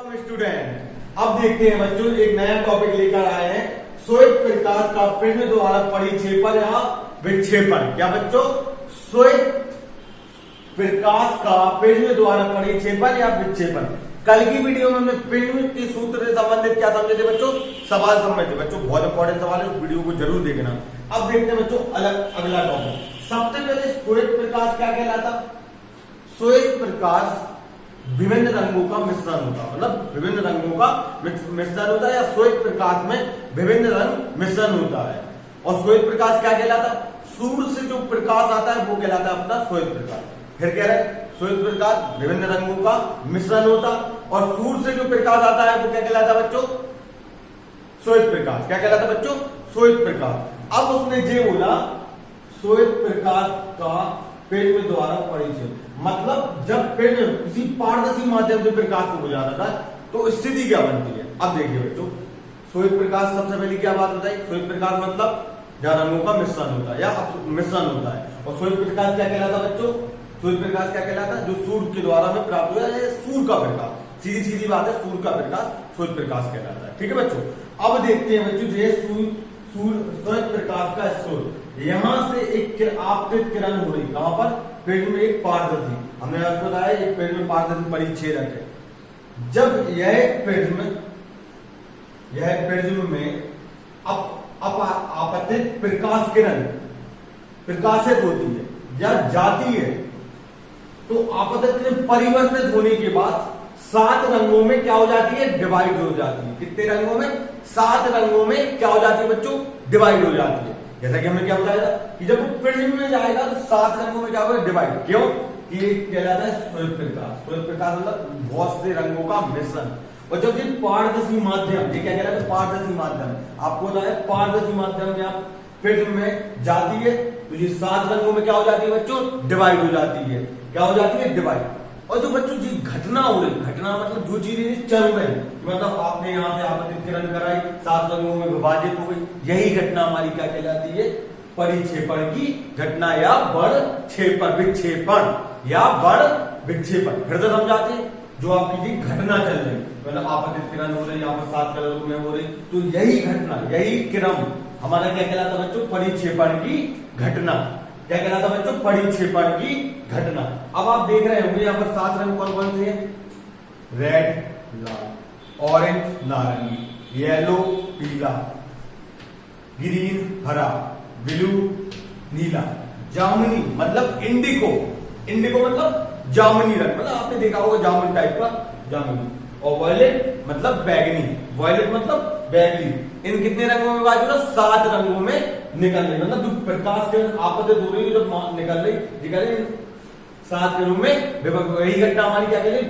Student, अब देखते हैं बच्चों एक नया टॉपिक लेकर आए हैं। श्वेत प्रकाश का प्रिज्म द्वारा परिक्षेपण या विक्षेपण। क्या बच्चों? श्वेत प्रकाश का प्रिज्म द्वारा परिक्षेपण या विक्षेपण। कल की वीडियो में हमने प्रिज्म के सूत्र से संबंधित क्या समझे थे बच्चों? सवाल समझे थे बच्चों, बहुत इंपॉर्टेंट सवाल है, उस वीडियो को जरूर देखना। अब देखते हैं बच्चों अगला टॉपिक। सबसे पहले श्वेत प्रकाश क्या कहलाता? श्वेत प्रकाश विभिन्न रंगों का मिश्रण होता है, मतलब विभिन्न रंगों का मिश्रण होता है, या श्वेत प्रकाश में विभिन्न रंग मिश्रण होता है। और श्वेत प्रकाश क्या कहलाता? सूर्य से जो प्रकाश आता है वो कहलाता है अपना श्वेत प्रकाश। फिर कह रहे हैं श्वेत प्रकाश विभिन्न रंगों का मिश्रण होता, और सूर्य से जो प्रकाश आता है वो क्या कहलाता है बच्चों? श्वेत प्रकाश। क्या कहलाता है बच्चों? श्वेत प्रकाश। अब उसने ये बोला श्वेत प्रकाश का प्रिज्म द्वारा परिक्षेपण, मतलब जब प्रिज्म किसी पारदर्शी माध्यम से प्रकाश को गुजारता है तो स्थिति क्या बनती है। अब देखिए बच्चों, श्वेत प्रकाश सबसे पहले क्या बात होता है? श्वेत प्रकाश मतलब जहां रंगों का मिश्रण होता है या मिश्रण होता है। और श्वेत प्रकाश क्या कहलाता है बच्चों? श्वेत प्रकाश क्या कहलाता है? जो सूर्य के द्वारा में प्राप्त हुआ है, सूर्य का प्रकाश। सीधी सीधी बात है, सूर्य का प्रकाश श्वेत प्रकाश कहलाता है। ठीक है बच्चों, अब देखते हैं बच्चों जो श्वेत प्रकाश का स्रोत, यहां से एक आपतित किरण हो रही, कहां पर? प्रिज्म में एक पारदर्शी, हमने आपको बताया एक प्रिज्म में पारदर्शी परिच्छेदक है। जब यह प्रिज्म में आपतित प्रकाश किरण प्रकाशित होती है या जाती है, तो आपतित किरण परिवर्तित होने के बाद 7 रंगों में क्या हो जाती है? डिवाइड हो जाती है। कितने रंगों में? 7 रंगों में क्या हो जाती है बच्चों? डिवाइड हो जाती है। जैसा कि हमने क्या बताया था कि जब वो प्रिज्म में जाएगा तो 7 रंगों में क्या होगा? डिवाइड। क्यों? कि कहलाता है श्वेत प्रकाश। श्वेत प्रकाश मतलब बहुत से रंगों का मिश्रण। और जब ये पारदर्शी माध्यम, ये क्या कहलाता है? पारदर्शी माध्यम। आपको बताया पारदर्शी माध्यम में आप प्रिज्म में जाती है तो ये 7 रंगों में क्या हो जाती है बच्चों? डिवाइड हो जाती है। क्या हो जाती है? डिवाइड। और जो बच्चों जी घटना हो रही, घटना मतलब जो चीजें चल रही, मतलब आपने यहाँ से आपतित किरण कराई, 7 रंगों में विभाजित हो गई, यही घटना हमारी क्या कहलाती है? परिक्षेपण की घटना या बड़ विक्षेपण या बड़ विक्षेपण। फिर से समझाते हैं, जो आपकी घटना चल रही, मतलब आपतित किरण हो रही, यहाँ पर 7 कलरों में हो रही, तो यही घटना, यही क्रम हमारा क्या कहलाता बच्चों? परिक्षेपण की घटना। क्या कहलाता बच्चों? परिक्षेपण की घटना। अब आप देख रहे होंगे यहाँ पर 7 रंग कौन कौन से हैं? रेड लाल, ऑरेंज नारंगी, येलो पीला, ग्रीन हरा, ब्लू नीला, जामुनी मतलब इंडिको, इंडिको मतलब जामुनी रंग, मतलब आपने देखा होगा जामुन टाइप का जामुनी। और वॉयलेट मतलब बैगनी, वॉयलेट मतलब बैगनी। इन कितने रंगों में बाजू? 7 रंगों में निकल रही, मतलब जो प्रकाश किरण आपतित हो रही, जब निकल रही 7 किरणों में विभक्त। यही घटना हमारी क्या कहलाती?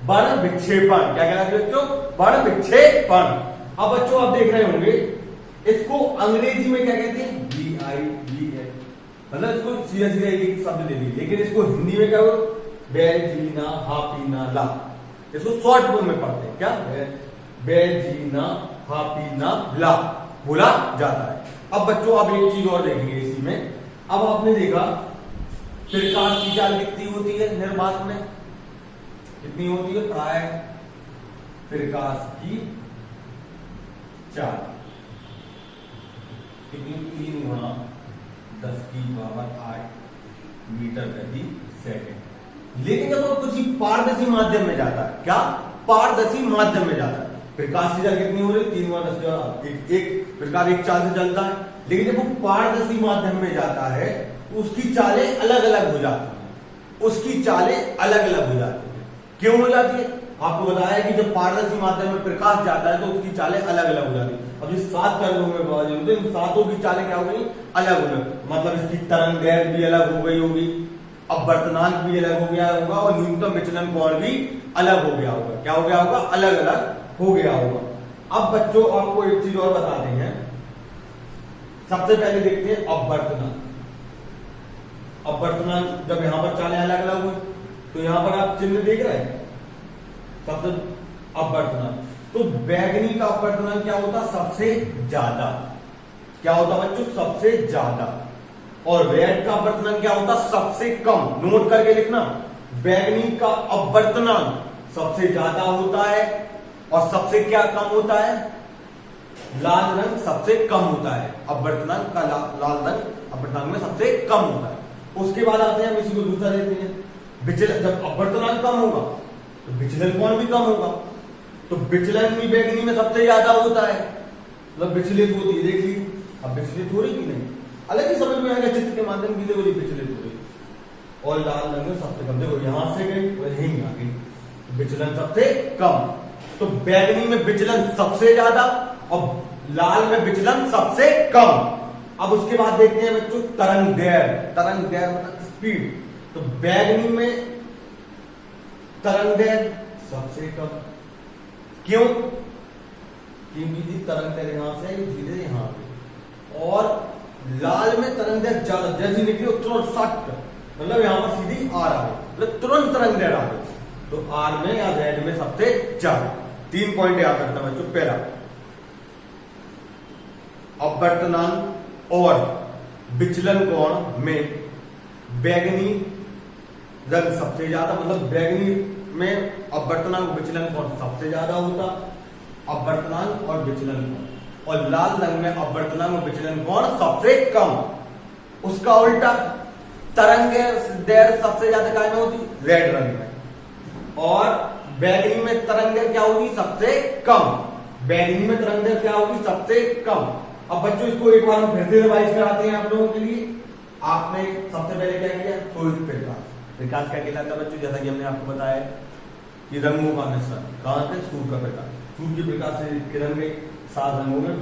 बड़ विक्षेपण। क्या कहलाती है बच्चों? बड़ विक्षेपण। अब बच्चों आप देख रहे होंगे इसको अंग्रेजी में क्या कहते हैं? BIVL, मतलब इसको सीधा सीधा एक शब्द ले लीजिए, लेकिन इसको हिंदी में क्या हो? बेजीना हापीना ला। इसको शॉर्ट फॉर्म में पढ़ते हैं। क्या? बेजीना हापीना ला बोला जाता है। अब बच्चों आप एक चीज और देखेंगे इसी में। अब आपने देखा प्रकाश की चाल कितनी होती है निर्वात में? कितनी होती है? प्राय प्रकाश की चाल कितनी? 3 × 10⁸ मीटर प्रति सेकंड। लेकिन जब वो किसी पारदर्शी माध्यम में जाता है, क्या? पारदर्शी माध्यम में जाता है, प्रकाश की चाल कितनी हो रही? 3 × 10⁸ एक प्रकाश एक चाल से चलता है। लेकिन जब वो पारदर्शी माध्यम में जाता है तो उसकी चालें अलग अलग हो जाती हैं। उसकी चालें अलग अलग हो जाती हैं। क्यों हो जाती है? आपको बताया कि जब पारदर्शी माध्यम में प्रकाश जाता है तो उसकी चालें अलग अलग हो जाती है। अब ये 7 तरंगों में विभाजित होते हैं, इन 7 की चालें क्या हो गई? अलग हो गई। मतलब इसकी तरंग दैर्घ्य भी अलग हो गई होगी, अपवर्तनांक भी अलग हो गया होगा, और न्यूनतम विचलन कोण भी अलग हो गया होगा। क्या हो गया होगा? अलग अलग हो गया होगा। अब बच्चों आपको एक चीज और बताते हैं। सबसे पहले देखते हैं अपवर्तनांक। अपवर्तनांक जब यहां पर चालें अलग अलग हुई तो यहां पर आप चिन्ह देख रहे हैं, सबसे अपवर्तनांक। तो बैगनी का अपवर्तनांक क्या होता? सबसे ज्यादा। क्या होता बच्चों? सबसे ज्यादा। और रेड का अपवर्तनांक क्या होता? सबसे कम। नोट करके लिखना, बैगनी का अपवर्तनांक सबसे ज्यादा होता है और सबसे क्या कम होता है, लाल रंग सबसे कम होता है। अपवर्तनांक का लाल रंग अपवर्तनांक में सबसे कम होता है। उसके बाद आते हैं, हम इसी को दूसरा देते हैं, विचलन। जब अपवर्तनांक कम होगा तो विचलन कोण भी कम होगा, तो विचलन भी बैगनी में सबसे ज्यादा होता है, मतलब विचलित होती है। देख लीजिए, अब विचलित हो रही कि नहीं, अलग ही समझ में आएगा चित्र के माध्यम से, देखो विचलित हो रही, और लाल रंग में सबसे कम, देखो यहां से गई और यहीं आ गई, विचलन सबसे कम। तो बैगनी में विचलन सबसे ज्यादा और लाल में विचलन सबसे कम। अब उसके बाद देखते हैं बच्चों तरंग दैर्घ्य। तरंग दैर्घ्य मतलब स्पीड। तो बैगनी में तरंग दैर्घ्य सबसे कम, क्यों? क्योंकि जी तरंग दैर्घ्य यहां से धीरे यहां पे, और लाल में तरंग दैर्घ्य ज्यादा, जैसी निकली तुरंत सट, मतलब यहां पर सीधी आर आ गई, मतलब तुरंत तरंग दैर्घ्य आ गई। तो आर में या जेड में सबसे ज्यादा। 3 पॉइंट याद रखना बच्चों। पहला, अपवर्तनांक और विचलन कोण में बैगनी रंग सबसे ज्यादा, मतलब बैगनी में अपवर्तनांक विचलन कोण सबसे ज्यादा होता, अपवर्तनांक और विचलन कोण, और लाल रंग में अपवर्तनांक और विचलन कोण सबसे कम। उसका उल्टा, तरंग दैर्घ्य सबसे ज्यादा काय में होती, रेड रंग में, और बैगनी में तरंग दैर्घ्य क्या होगी, सबसे कम। बैगनी में तरंग दैर्घ्य क्या होगी, सबसे कम। अब बच्चों इसको एक बार हम फिर से रिवाइज कराते हैं आप लोगों के लिए। आपने सबसे पहले क्या किया, सूर्य प्रकाश। प्रकाश क्या कहलाता है बच्चों, जैसा कि हमने आपको बताया कि रंगों का मिश्रण, कहां से, सूर्य का प्रकाश। सूर्य के प्रकाश से किरण गई, 7 रंगों में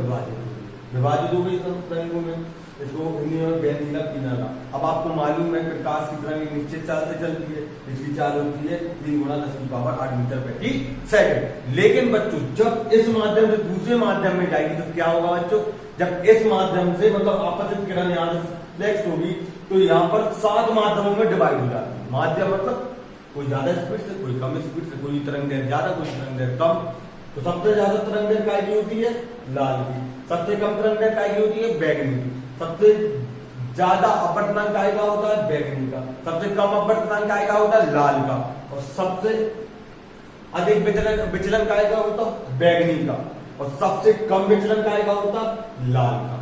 विभाजित हो गई रंगों में। इसको हिंदी में बेनीला पीला। अब आपको मालूम है प्रकाश की तरंग एक निश्चित चाल से चलती है, इसकी चाल होती है 3 × 10⁻8 मीटर प्रति सेकंड। लेकिन बच्चों जब इस माध्यम से दूसरे माध्यम में जाएगी तो क्या होगा बच्चों, जब इस माध्यम से मतलब आपतित किरण यहाँ से फ्लैक्स होगी तो यहाँ पर 7 माध्यमों में डिवाइड हो जाती है। माध्यम मतलब कोई ज्यादा स्पीड से, कोई कम स्पीड से, कोई तरंग दैर्घ्य ज्यादा, कोई तरंग दैर्घ्य कम। तो सबसे ज्यादा तरंग दैर्घ्य काय की होती है, लाल की। सबसे कम तरंग दैर्घ्य काय की होती है, बैगनी की। सबसे ज्यादा अपवर्तनांक काय का होता है, बैगनी का। सबसे कम अपवर्तनांक काय का होता है, लाल का। और सबसे अधिक विचलन काय का होता है, बैगनी का। और सबसे कम विचलन काय का होता है, लाल का।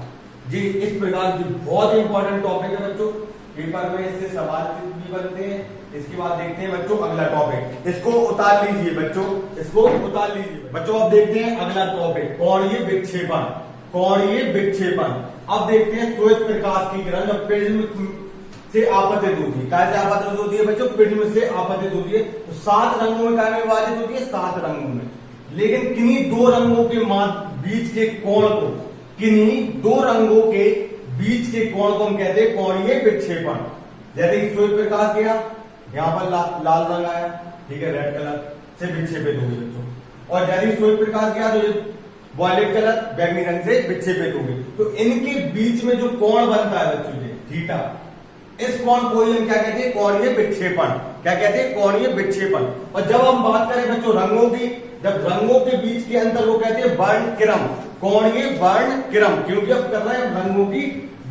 जी इस प्रकार की बहुत इंपॉर्टेंट टॉपिक है बच्चों, पेपर में इससे सवाल भी बनते हैं। इसके बाद देखते हैं बच्चों अगला टॉपिक, इसको उतार लीजिए बच्चों, इसको उतार लीजिए बच्चों। अब देखते हैं अगला टॉपिक, कोणीय विक्षेपण। कोणीय विक्षेपण। अब देखते हैं श्वेत प्रकाश की किरण जब प्रिज्म से आपतित होती है, कैसे आपतित होती है बच्चों, प्रिज्म से आपतित होती है तो 7 रंगों में काय में विभाजित होती है, 7 रंगों में। लेकिन किन्हीं 2 रंगों के बीच के कोण को, किन्हीं 2 रंगों के बीच के कोण को हम कहते हैं कोणीय विक्षेपण। जैसे कि सूर्य प्रकाश गया, यहाँ पर लाल रंग आया, ठीक है, रेड कलर से विक्षेपित हो गई बच्चों। और जैसे सूर्य प्रकाश गया तो ये वॉयलेट कलर बैगनी रंग से विक्षेपित हो गई। तो इनके बीच में जो कोण बनता है बच्चों ये थीटा, इस कोण को हम क्या कहते हैं, कोणीय विक्षेपण। क्या कहते हैं, कोणीय विक्षेपण। और जब हम बात करें बच्चों रंगों की, जब रंगों के बीच के अंतर को कहते हैं वर्णक्रम, कोणीय वर्णक्रम, क्योंकि अब कर रहे हैं रंगों की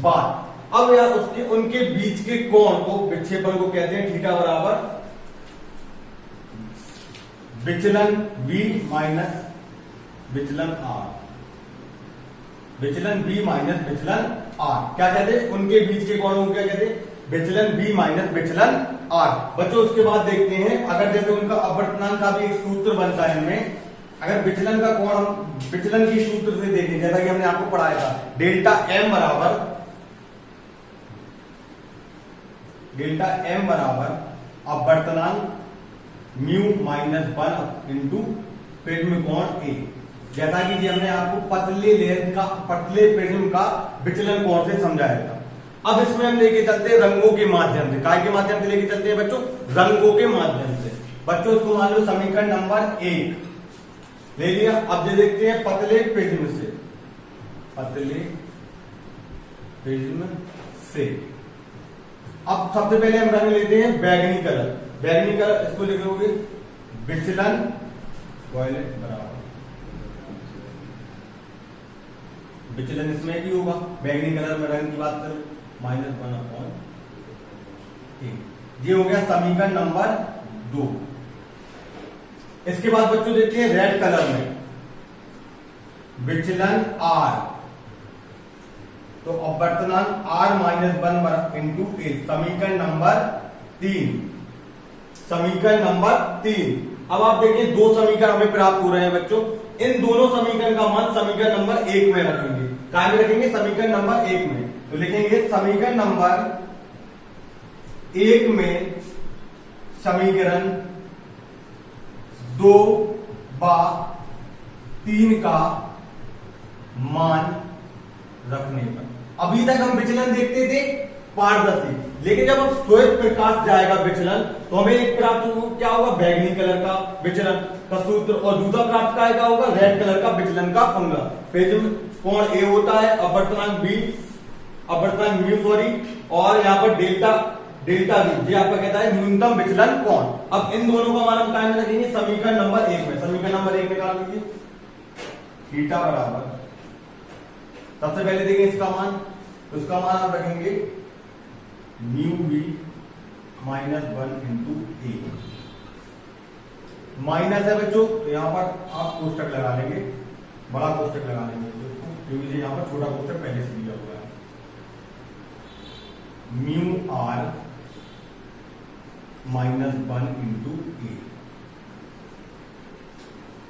बात। अब यार उसके उनके बीच के कोण को, विक्षेपण को कहते हैं थीटा बराबर विचलन v माइनस विचलन r। विचलन v माइनस विचलन r क्या कहते हैं, उनके बीच के कोणों को क्या कहते हैं, विचलन v माइनस विचलन r। बच्चों उसके बाद देखते हैं, अगर जैसे उनका अपवर्तनांक का भी एक सूत्र बनता है इनमें, अगर विचलन का कोण हम विचलन की सूत्र से देखें, जैसा कि हमने आपको पढ़ाया था, डेल्टा m बराबर अपवर्तनांक म्यू माइनस 1 इंटू प्रिज्म कोण a। जैसा कि हमने आपको पतले लेंस का, पतले प्रिज्म का विचलन कोण से समझाया था। अब इसमें हम लेके चलते हैं रंगों के माध्यम से। काय के माध्यम से लेके चलते हैं बच्चों, रंगों के माध्यम से। बच्चों इसको मान लो समीकरण नंबर 1 ले लिया। अब देखते हैं पतले प्रिज्म से, पतले प्रिज्म से। अब सबसे पहले हम रंग लेते हैं बैगनी कलर। बैगनी कलर इसको लिखोगे विचलन वॉयलेट बराबर, विचलन इसमें भी होगा, बैगनी कलर में रंग की बात करें -1/8। ये हो गया समीकरण नंबर 2। इसके बाद बच्चों देखते हैं रेड कलर में विचलन R, तो अपवर्तनांक R -1 इंटू ए, समीकरण नंबर 3। समीकरण नंबर 3। अब आप देखिए दो समीकरण हमें प्राप्त हो रहे हैं बच्चों, इन दोनों समीकरण का मान समीकरण नंबर 1 में रखेंगे। कहां में रखेंगे? समीकरण नंबर 1 में। तो लिखेंगे समीकरण नंबर 1 में समीकरण 2/3 का मान रखने पर। अभी तक हम विचलन देखते थे पारदर्शी, लेकिन जब हम श्वेत प्रकाश जाएगा विचलन तो हमें एक प्राप्त क्या होगा? बैंगनी कलर का विचलन का सूत्र, और दूसरा प्राप्त क्या होगा? रेड कलर का विचलन का फॉर्मूला। फिर कोण ए होता है, अपवर्तनांक बी, अपवर्तनांक म्यू सॉरी, और यहाँ पर डेल्टा बी, ये आपका कहता है न्यूनतम विचलन कोण। अब इन दोनों का मान हम कहां में रखेंगे? समीकरण नंबर 1 में। समीकरण नंबर 1 निकाल लीजिए, थीटा बराबर, सबसे पहले देखेंगे इसका मान, तो इसका मान आप रखेंगे mu v -1 into a. Minus है बच्चों, तो यहां पर आप कोष्टक लगा लेंगे, बड़ा कोष्टक लगा लेंगे, क्योंकि यहां पर छोटा कोष्टक पहले से दिया हुआ है। म्यू आर -1 इंटू ए।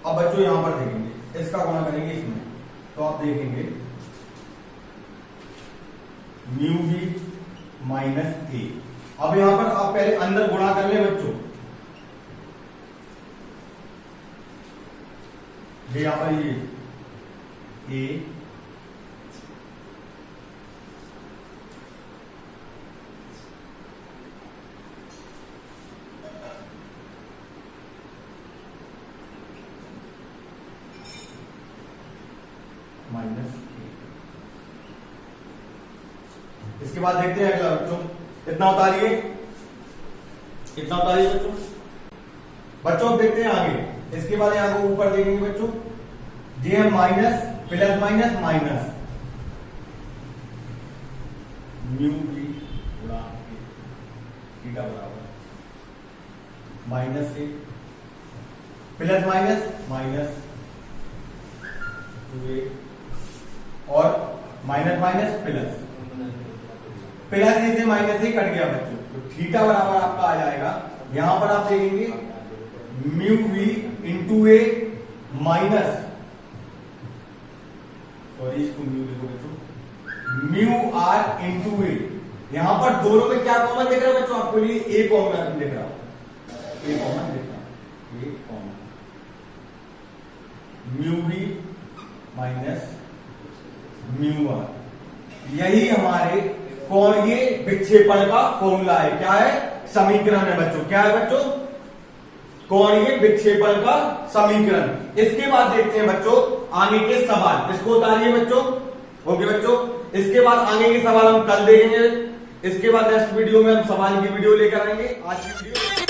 अब बच्चों यहां पर देखेंगे, इसका गुणा करेंगे इसमें, तो आप देखेंगे म्यू बी माइनस ए। अब यहां पर आप पहले अंदर गुणा कर लें बच्चों, ये यहां पर ये ए माइनस ए। इसके बाद देखते हैं अगला बच्चों, कितना उतारिए, कितना उतारिए बच्चों। बच्चों अब देखते हैं आगे, इसके बाद यहां को ऊपर देखेंगे बच्चों, J M minus plus minus minus mu B गुणा थीटा बराबर minus A plus minus minus 2a और minus minus plus, plus A से माइनस ए कट गया बच्चों, तो थीटा बराबर आपका आ जाएगा, यहां पर आप देखेंगे mu v into a minus, sorry इसको म्यू लिखो बच्चों, म्यू आर इंटू ए। यहां पर दोनों में क्या कॉमन दिख रहा है बच्चों? आपको लिए ए कॉमन दिख रहा, ए कॉमन दिख रहा, A common mu B minus mu R. यही हमारे कोणीय विक्षेपण का फॉर्मूला है। क्या है? समीकरण है बच्चों। क्या है बच्चों? कोणीय विक्षेपण का समीकरण। इसके बाद देखते हैं बच्चों आगे के सवाल, इसको उतारिए बच्चों। ओके बच्चों, इसके बाद आगे के सवाल हम कल देखेंगे। इसके बाद नेक्स्ट वीडियो में हम सवाल की वीडियो लेकर आएंगे। आज की वीडियो